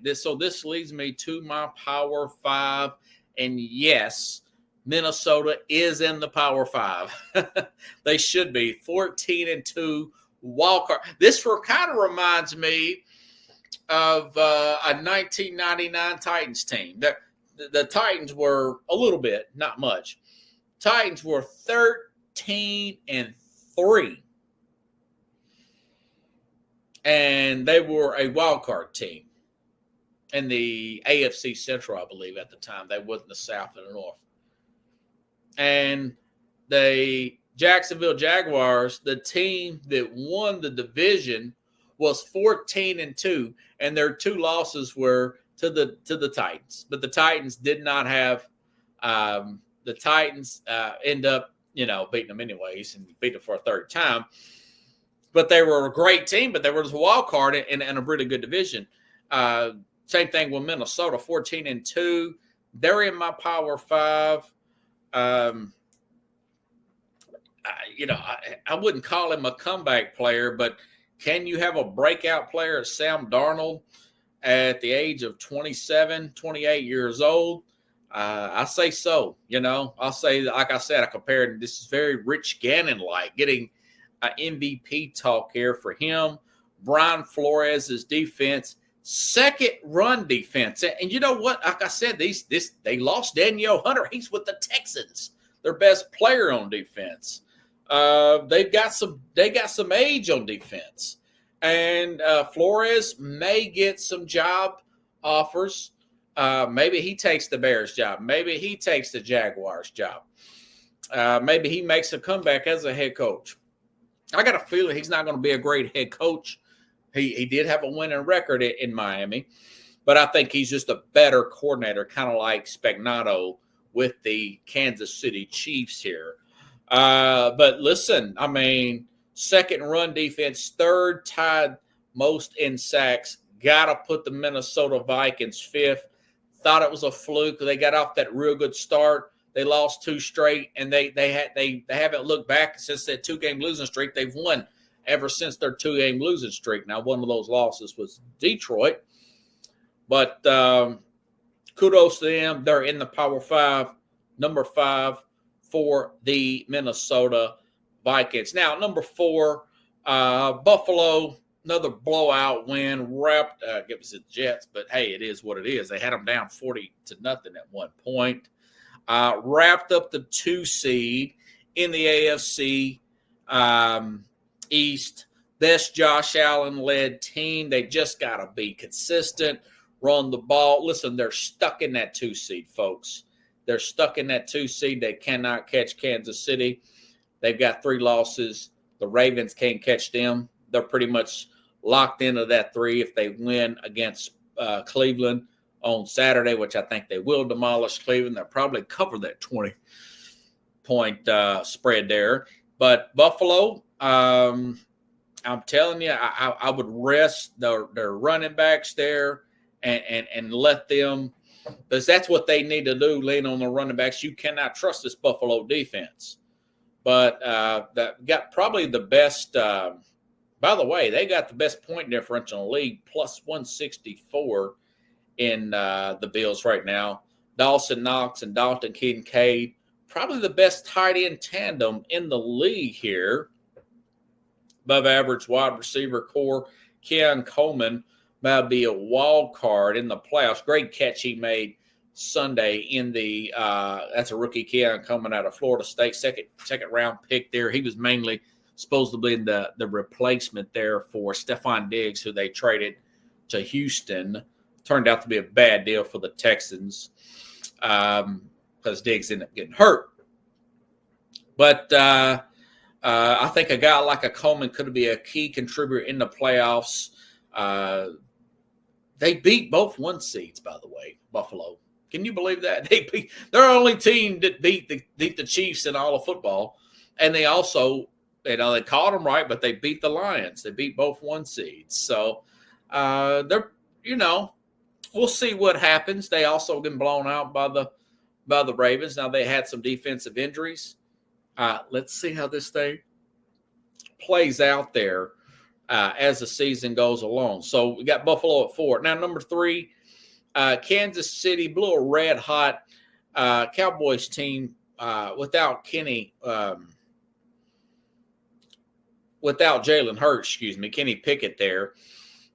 This leads me to my Power Five, and yes, Minnesota is in the Power Five. They should be 14-2 wild card. This kind of reminds me of a 1999 Titans team. The Titans were a little bit, not much. Titans were 13-3. And they were a wild card team in the AFC Central, I believe, at the time. They wasn't the South and the North. And the Jacksonville Jaguars, the team that won the division, was 14-2, and their two losses were to the Titans. But the Titans did not have the Titans end up, beating them anyways and beat them for a third time. But they were a great team, but they were just a wild card in a really good division. Same thing with Minnesota, 14-2. They're in my Power Five. I wouldn't call him a comeback player, but can you have a breakout player, Sam Darnold, at the age of 27, 28 years old? I say so. I'll say, like I said, I compared, this is very Rich Gannon-like, getting MVP talk here for him. Brian Flores' defense, second run defense. And you know what? Like I said, they lost Danielle Hunter. He's with the Texans, their best player on defense. They got some age on defense. And Flores may get some job offers. Maybe he takes the Bears job. Maybe he takes the Jaguars job. Maybe he makes a comeback as a head coach. I got a feeling he's not going to be a great head coach. He did have a winning record in Miami, but I think he's just a better coordinator, kind of like Spagnuolo with the Kansas City Chiefs here. But listen, second run defense, third tied most in sacks. Got to put the Minnesota Vikings fifth. Thought it was a fluke. They got off that real good start. They lost two straight, and they haven't looked back since that 2-game losing streak. They've won ever since their 2-game losing streak. Now, one of those losses was Detroit, but kudos to them. They're in the Power Five, number 5 for the Minnesota Vikings. Now, number 4, Buffalo, another blowout win. It was the Jets, but hey, it is what it is. They had them down 40-0 at one point. Wrapped up the 2 seed in the AFC East. Best Josh Allen-led team. They just got to be consistent, run the ball. Listen, they're stuck in that 2 seed, folks. They're stuck in that 2 seed. They cannot catch Kansas City. They've got 3 losses. The Ravens can't catch them. They're pretty much locked into that 3 if they win against Cleveland on Saturday, which I think they will demolish Cleveland. They'll probably cover that 20-point spread there. But Buffalo, I'm telling you, I would rest their running backs there and let them, because that's what they need to do, lean on the running backs. You cannot trust this Buffalo defense. But that got probably the best by the way, they got the best point differential in the league, plus 164 in the Bills right now. Dawson Knox and Dalton Kincaid, probably the best tight end tandem in the league here. Above average wide receiver core. Keon Coleman might be a wild card in the playoffs. Great catch he made Sunday in the that's a rookie, Keon Coleman out of Florida State, second round pick there. He was mainly supposedly the replacement there for Stephon Diggs, who they traded to Houston. Turned out to be a bad deal for the Texans because Diggs ended up getting hurt. But I think a guy like a Coleman could be a key contributor in the playoffs. They beat both 1 seeds, by the way, Buffalo. Can you believe that? They're the only team that beat the Chiefs in all of football. And they also, they called them right, but they beat the Lions. They beat both 1 seeds. So they're, we'll see what happens. They also get blown out by the Ravens. Now they had some defensive injuries. Let's see how this thing plays out there. as the season goes along. So we got Buffalo at 4. Now, number 3, Kansas City blew a red-hot Cowboys team without Jalen Hurts, Kenny Pickett there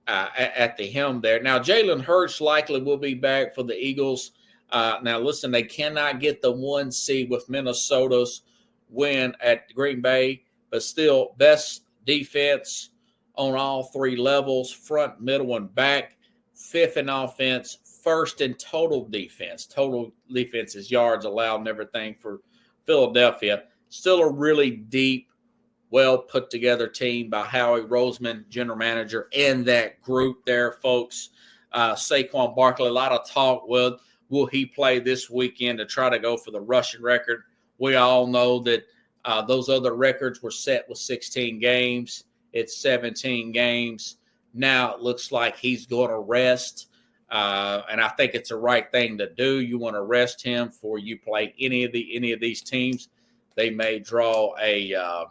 at the helm there. Now, Jalen Hurts likely will be back for the Eagles. Now, listen, they cannot get the 1 seed with Minnesota's win at Green Bay, but still best defense on all 3 levels, front, middle, and back, 5th in offense, 1st in total defense. Total defense is yards allowed and everything for Philadelphia. Still a really deep, well put together team by Howie Roseman, general manager, and that group there, folks. Saquon Barkley, a lot of talk. Well, will he play this weekend to try to go for the rushing record? We all know that those other records were set with 16 games. It's 17 games. Now it looks like he's going to rest. And I think it's the right thing to do. You want to rest him before you play any of these teams. They may draw a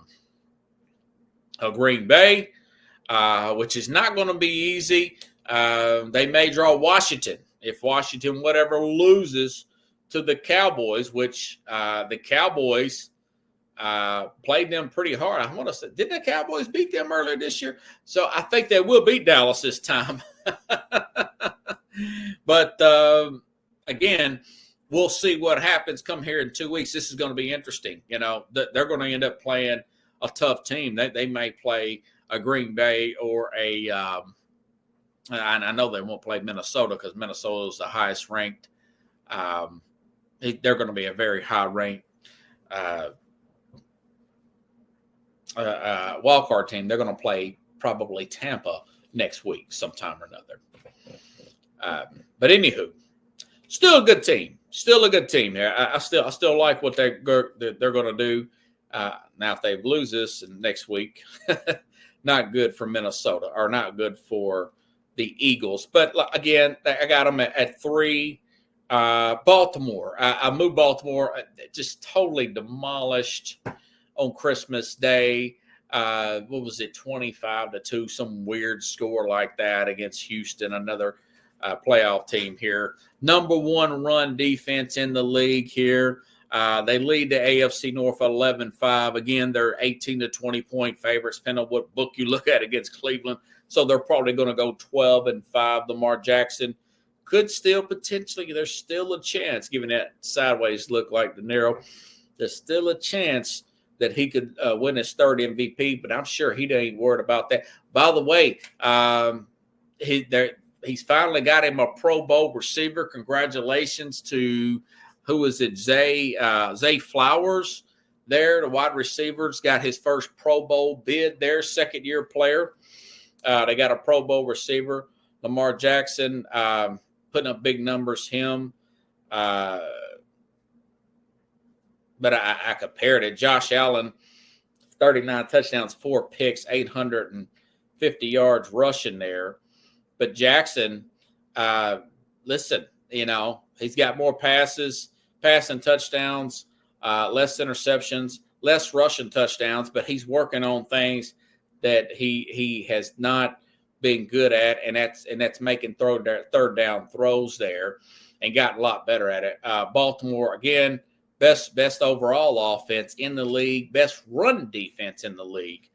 Green Bay, which is not going to be easy. They may draw Washington if Washington loses to the Cowboys, which the Cowboys played them pretty hard. I want to say, didn't the Cowboys beat them earlier this year? So I think they will beat Dallas this time. But again, we'll see what happens come here in 2 weeks. This is going to be interesting. They're going to end up playing a tough team. They may play a Green Bay or and I know they won't play Minnesota because Minnesota is the highest ranked. They're going to be a very high ranked wild card team. They're going to play probably Tampa next week sometime or another. But anywho, still a good team. Still a good team here. I still like what they're going to do. Now, if they lose this next week, not good for Minnesota or not good for the Eagles. But again, I got them at 3. Baltimore. I moved Baltimore. Just totally demolished on Christmas Day. What was it? 25-2, some weird score like that against Houston, another playoff team here. Number 1 run defense in the league here. They lead the AFC North 11-5. Again, they're 18 to 20 point favorites, depending on what book you look at against Cleveland. So they're probably going to go 12-5. Lamar Jackson could still potentially, there's still a chance, given that sideways look like De Niro, there's still a chance that he could win his 3rd MVP, but I'm sure he ain't worried about that. By the way, he's finally got him a Pro Bowl receiver. Congratulations to, who is it, Zay Flowers there, the wide receiver's got his first Pro Bowl bid there, 2nd-year player. They got a Pro Bowl receiver. Lamar Jackson putting up big numbers, him. But I compared it. Josh Allen, 39 touchdowns, 4 picks, 850 yards rushing there. But Jackson, listen, he's got more passing touchdowns, less interceptions, less rushing touchdowns, but he's working on things that he has not been good at, and that's making 3rd down throws there, and got a lot better at it. Baltimore, again, best overall offense in the league, best run defense in the league.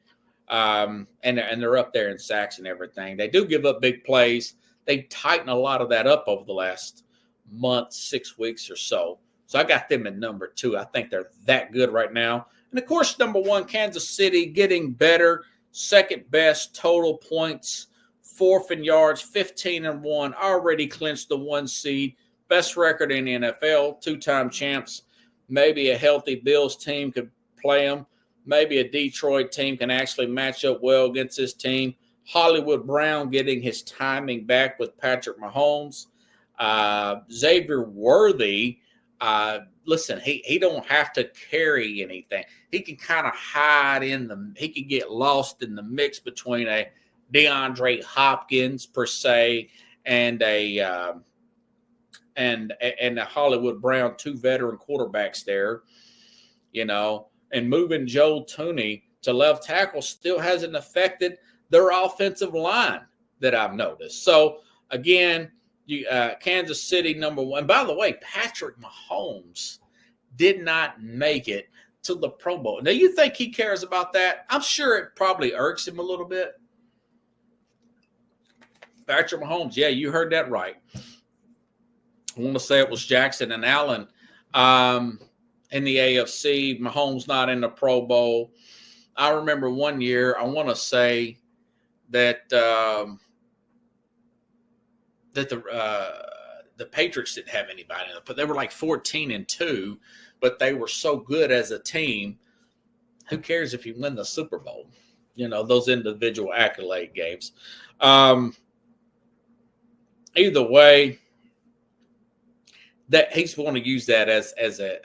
And they're up there in sacks and everything. They do give up big plays. They tighten a lot of that up over the last month, 6 weeks or so. So I got them at number 2. I think they're that good right now. And of course, number 1, Kansas City, getting better, 2nd best total points, 4th in yards, 15-1, already clinched the 1 seed, best record in the NFL, 2-time champs. Maybe a healthy Bills team could play them. Maybe a Detroit team can actually match up well against this team. Hollywood Brown getting his timing back with Patrick Mahomes. Xavier Worthy, listen, he don't have to carry anything. He can kind of hide he can get lost in the mix between a DeAndre Hopkins per se and a Hollywood Brown, 2 veteran quarterbacks there, and moving Joe Tooney to left tackle still hasn't affected their offensive line that I've noticed. So again, Kansas City #1. By the way, Patrick Mahomes did not make it to the Pro Bowl. Now, you think he cares about that? I'm sure it probably irks him a little bit. Patrick Mahomes, yeah, you heard that right. I want to say it was Jackson and Allen in the AFC. Mahomes not in the Pro Bowl. I remember one year, I want to say that the Patriots didn't have anybody in it, but they were like 14-2, but they were so good as a team. Who cares if you win the Super Bowl? You know, those individual accolade games. Either way, that he's going to use that as a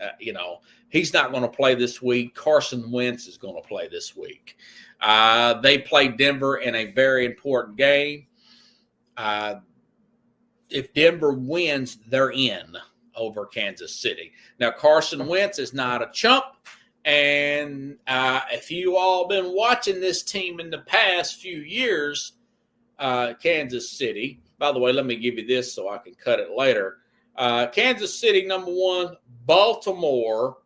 he's not going to play this week. Carson Wentz is going to play this week. They play Denver in a very important game. If Denver wins, they're in over Kansas City. Now, Carson Wentz is not a chump. And if you all been watching this team in the past few years, Kansas City, by the way, let me give you this so I can cut it later. Kansas City, #1, Baltimore,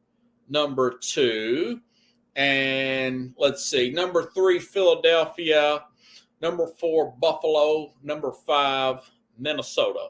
#2, and let's see, #3, Philadelphia, #4, Buffalo, #5, Minnesota.